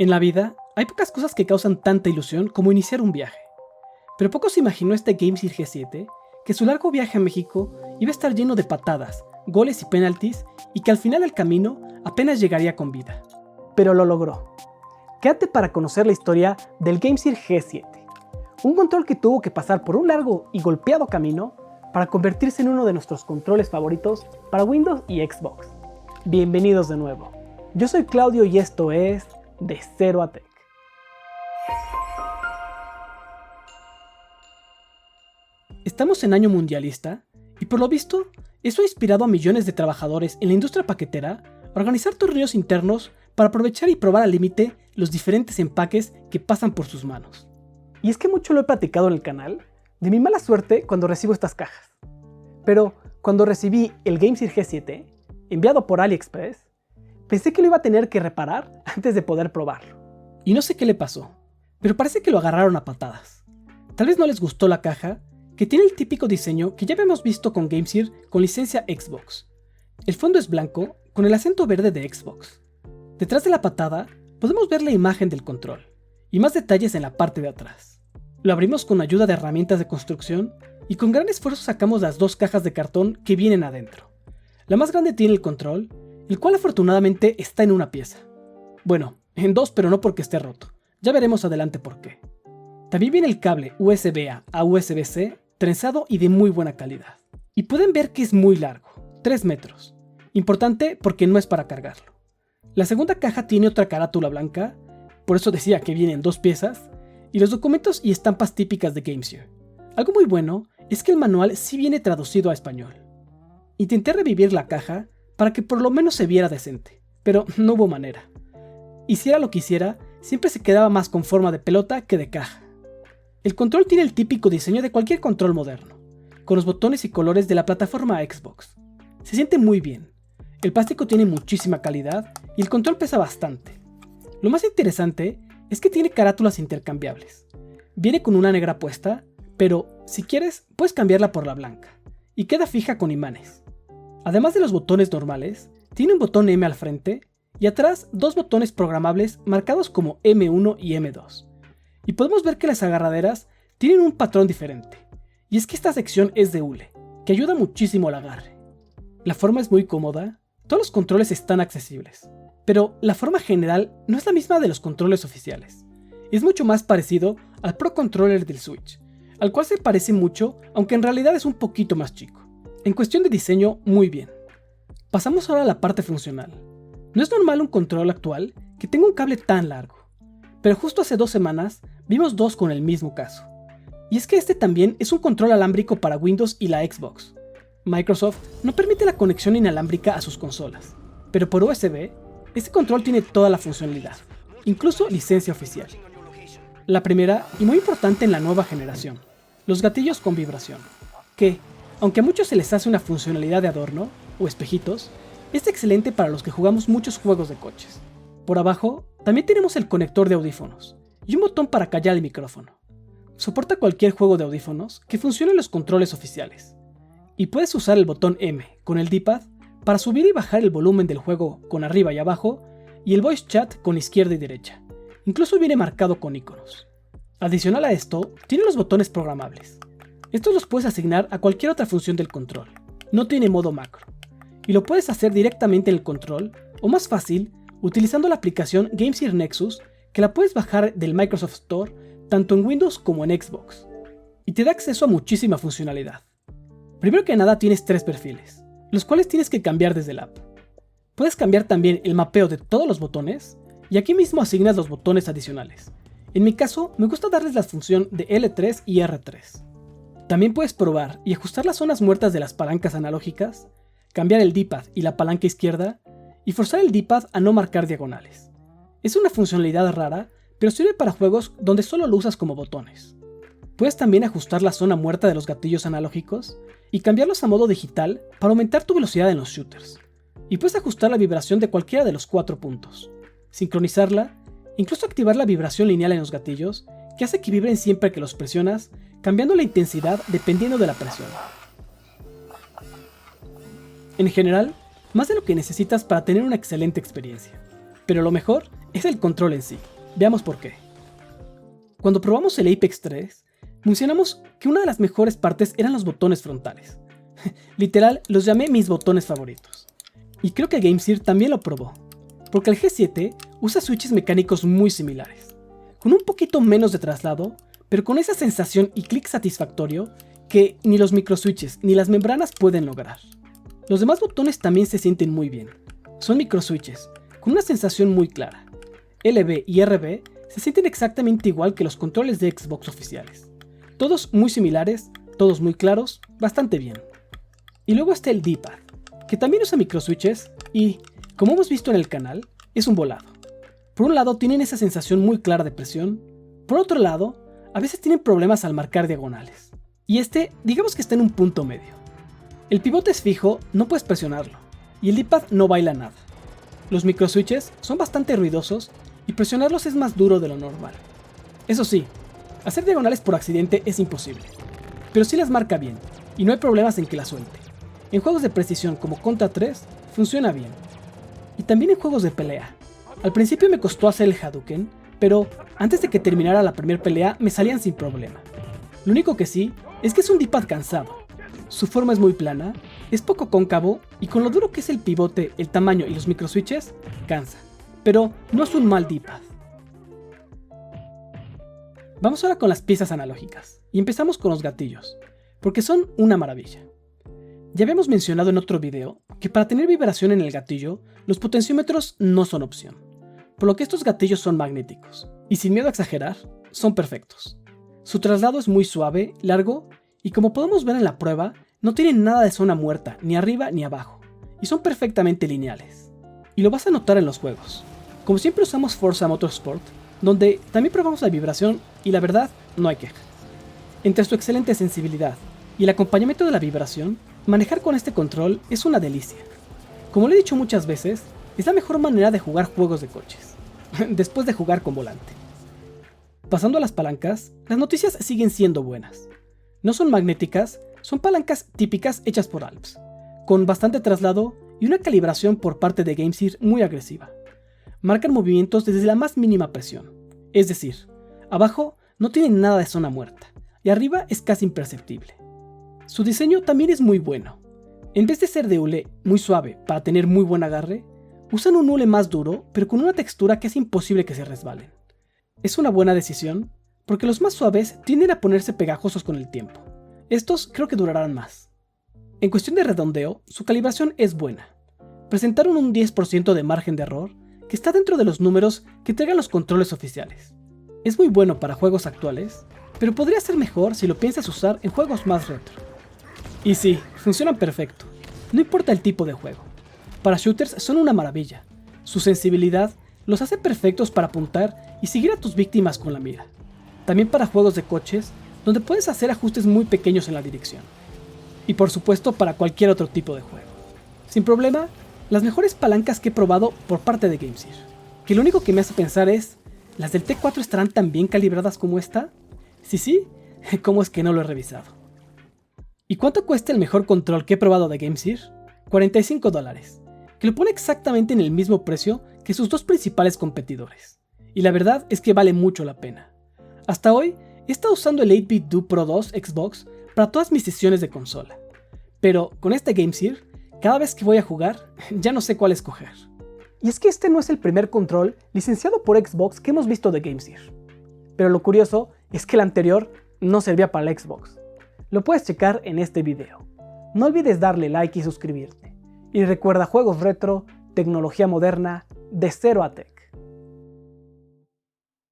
En la vida, hay pocas cosas que causan tanta ilusión como iniciar un viaje. Pero poco se imaginó este GameSir G7 que su largo viaje a México iba a estar lleno de patadas, goles y penaltis y que al final del camino apenas llegaría con vida. Pero lo logró. Quédate para conocer la historia del GameSir G7, un control que tuvo que pasar por un largo y golpeado camino para convertirse en uno de nuestros controles favoritos para Windows y Xbox. Bienvenidos de nuevo. Yo soy Claudio y esto es De Cero a Tech. Estamos en año mundialista y por lo visto eso ha inspirado a millones de trabajadores en la industria paquetera a organizar torneos internos para aprovechar y probar al límite los diferentes empaques que pasan por sus manos. Y es que mucho lo he platicado en el canal de mi mala suerte cuando recibo estas cajas. Pero cuando recibí el GameSir G7, enviado por AliExpress, pensé que lo iba a tener que reparar antes de poder probarlo. Y no sé qué le pasó, pero parece que lo agarraron a patadas. Tal vez no les gustó la caja, que tiene el típico diseño que ya habíamos visto con GameSir con licencia Xbox. El fondo es blanco con el acento verde de Xbox. Detrás de la patada podemos ver la imagen del control y más detalles en la parte de atrás. Lo abrimos con ayuda de herramientas de construcción y con gran esfuerzo sacamos las dos cajas de cartón que vienen adentro. La más grande tiene el control, el cual afortunadamente está en una pieza. Bueno, en dos, pero no porque esté roto. Ya veremos adelante por qué. También viene el cable USB-A a USB-C trenzado y de muy buena calidad. Y pueden ver que es muy largo, 3 metros. Importante porque no es para cargarlo. La segunda caja tiene otra carátula blanca, por eso decía que vienen dos piezas, y los documentos y estampas típicas de GameSir. Algo muy bueno es que el manual sí viene traducido a español. Intenté revivir la caja para que por lo menos se viera decente, pero no hubo manera. Hiciera lo que hiciera, siempre se quedaba más con forma de pelota que de caja. El control tiene el típico diseño de cualquier control moderno, con los botones y colores de la plataforma Xbox. Se siente muy bien, el plástico tiene muchísima calidad y el control pesa bastante. Lo más interesante es que tiene carátulas intercambiables. Viene con una negra puesta, pero si quieres puedes cambiarla por la blanca, y queda fija con imanes. Además de los botones normales, tiene un botón M al frente y atrás dos botones programables marcados como M1 y M2. Y podemos ver que las agarraderas tienen un patrón diferente, y es que esta sección es de hule, que ayuda muchísimo al agarre. La forma es muy cómoda, todos los controles están accesibles, pero la forma general no es la misma de los controles oficiales. Es mucho más parecido al Pro Controller del Switch, al cual se parece mucho, aunque en realidad es un poquito más chico. En cuestión de diseño, muy bien. Pasamos ahora a la parte funcional. No es normal un control actual que tenga un cable tan largo, pero justo hace 2 semanas vimos dos con el mismo caso. Y es que este también es un control alámbrico para Windows y la Xbox. Microsoft no permite la conexión inalámbrica a sus consolas, pero por USB, este control tiene toda la funcionalidad, incluso licencia oficial. La primera, y muy importante en la nueva generación, los gatillos con vibración, que, aunque a muchos se les hace una funcionalidad de adorno, o espejitos, es excelente para los que jugamos muchos juegos de coches. Por abajo, también tenemos el conector de audífonos, y un botón para callar el micrófono. Soporta cualquier juego de audífonos que funcione en los controles oficiales. Y puedes usar el botón M con el D-pad para subir y bajar el volumen del juego con arriba y abajo, y el voice chat con izquierda y derecha. Incluso viene marcado con iconos. Adicional a esto, tiene los botones programables. Estos los puedes asignar a cualquier otra función del control. No tiene modo macro. Y lo puedes hacer directamente en el control, o más fácil, utilizando la aplicación GameSir Nexus, que la puedes bajar del Microsoft Store tanto en Windows como en Xbox. Y te da acceso a muchísima funcionalidad. Primero que nada tienes 3 perfiles, los cuales tienes que cambiar desde la app. Puedes cambiar también el mapeo de todos los botones, y aquí mismo asignas los botones adicionales. En mi caso, me gusta darles la función de L3 y R3. También puedes probar y ajustar las zonas muertas de las palancas analógicas, cambiar el D-pad y la palanca izquierda, y forzar el D-pad a no marcar diagonales. Es una funcionalidad rara, pero sirve para juegos donde solo lo usas como botones. Puedes también ajustar la zona muerta de los gatillos analógicos y cambiarlos a modo digital para aumentar tu velocidad en los shooters. Y puedes ajustar la vibración de cualquiera de los 4 puntos, sincronizarla, incluso activar la vibración lineal en los gatillos, que hace que vibren siempre que los presionas, cambiando la intensidad dependiendo de la presión. En general, más de lo que necesitas para tener una excelente experiencia, pero lo mejor es el control en sí. Veamos por qué. Cuando probamos el Apex 3, mencionamos que una de las mejores partes eran los botones frontales. Literal, los llamé mis botones favoritos. Y creo que GameSir también lo probó, porque el G7 usa switches mecánicos muy similares, con un poquito menos de traslado, pero con esa sensación y clic satisfactorio que ni los microswitches ni las membranas pueden lograr. Los demás botones también se sienten muy bien. Son microswitches, con una sensación muy clara. LB y RB se sienten exactamente igual que los controles de Xbox oficiales. Todos muy similares, todos muy claros, bastante bien. Y luego está el D-pad, que también usa microswitches y, como hemos visto en el canal, es un volado. Por un lado tienen esa sensación muy clara de presión, por otro lado, a veces tienen problemas al marcar diagonales. Y digamos que está en un punto medio. El pivote es fijo, no puedes presionarlo, y el D-pad no baila nada. Los microswitches son bastante ruidosos y presionarlos es más duro de lo normal. Eso sí, hacer diagonales por accidente es imposible, pero sí las marca bien, y no hay problemas en que las suelte. En juegos de precisión como Contra 3, funciona bien. Y también en juegos de pelea. Al principio me costó hacer el Hadouken, pero antes de que terminara la primera pelea me salían sin problema. Lo único que sí, es que es un D-pad cansado. Su forma es muy plana, es poco cóncavo y con lo duro que es el pivote, el tamaño y los microswitches, cansa. Pero no es un mal D-pad. Vamos ahora con las piezas analógicas y empezamos con los gatillos, porque son una maravilla. Ya habíamos mencionado en otro video que para tener vibración en el gatillo, los potenciómetros no son opción, por lo que estos gatillos son magnéticos, y sin miedo a exagerar, son perfectos. Su traslado es muy suave, largo, y como podemos ver en la prueba, no tienen nada de zona muerta, ni arriba ni abajo, y son perfectamente lineales. Y lo vas a notar en los juegos. Como siempre usamos Forza Motorsport, donde también probamos la vibración, y la verdad, no hay queja. Entre su excelente sensibilidad y el acompañamiento de la vibración, manejar con este control es una delicia. Como lo he dicho muchas veces, es la mejor manera de jugar juegos de coches, después de jugar con volante. Pasando a las palancas, las noticias siguen siendo buenas. No son magnéticas, son palancas típicas hechas por Alps, con bastante traslado y una calibración por parte de GameSir muy agresiva. Marcan movimientos desde la más mínima presión, es decir, abajo no tienen nada de zona muerta, y arriba es casi imperceptible. Su diseño también es muy bueno. En vez de ser de hule muy suave para tener muy buen agarre, usan un hule más duro pero con una textura que es imposible que se resbalen. Es una buena decisión porque los más suaves tienden a ponerse pegajosos con el tiempo. Estos creo que durarán más. En cuestión de redondeo, su calibración es buena. Presentaron un 10% de margen de error que está dentro de los números que entregan los controles oficiales. Es muy bueno para juegos actuales, pero podría ser mejor si lo piensas usar en juegos más retro. Y sí, funcionan perfecto, no importa el tipo de juego. Para shooters son una maravilla. Su sensibilidad los hace perfectos para apuntar y seguir a tus víctimas con la mira. También para juegos de coches, donde puedes hacer ajustes muy pequeños en la dirección. Y por supuesto para cualquier otro tipo de juego. Sin problema, las mejores palancas que he probado por parte de GameSir. Que lo único que me hace pensar es, ¿las del T4 estarán tan bien calibradas como esta? Si sí, ¿cómo es que no lo he revisado? ¿Y cuánto cuesta el mejor control que he probado de GameSir? $45, que lo pone exactamente en el mismo precio que sus dos principales competidores. Y la verdad es que vale mucho la pena. Hasta hoy he estado usando el 8-Bit Do Pro 2 Xbox para todas mis sesiones de consola. Pero con este GameSir, cada vez que voy a jugar, ya no sé cuál escoger. Y es que este no es el primer control licenciado por Xbox que hemos visto de GameSir. Pero lo curioso es que el anterior no servía para la Xbox. Lo puedes checar en este video. No olvides darle like y suscribirte. Y recuerda, juegos retro, tecnología moderna, de cero a tech.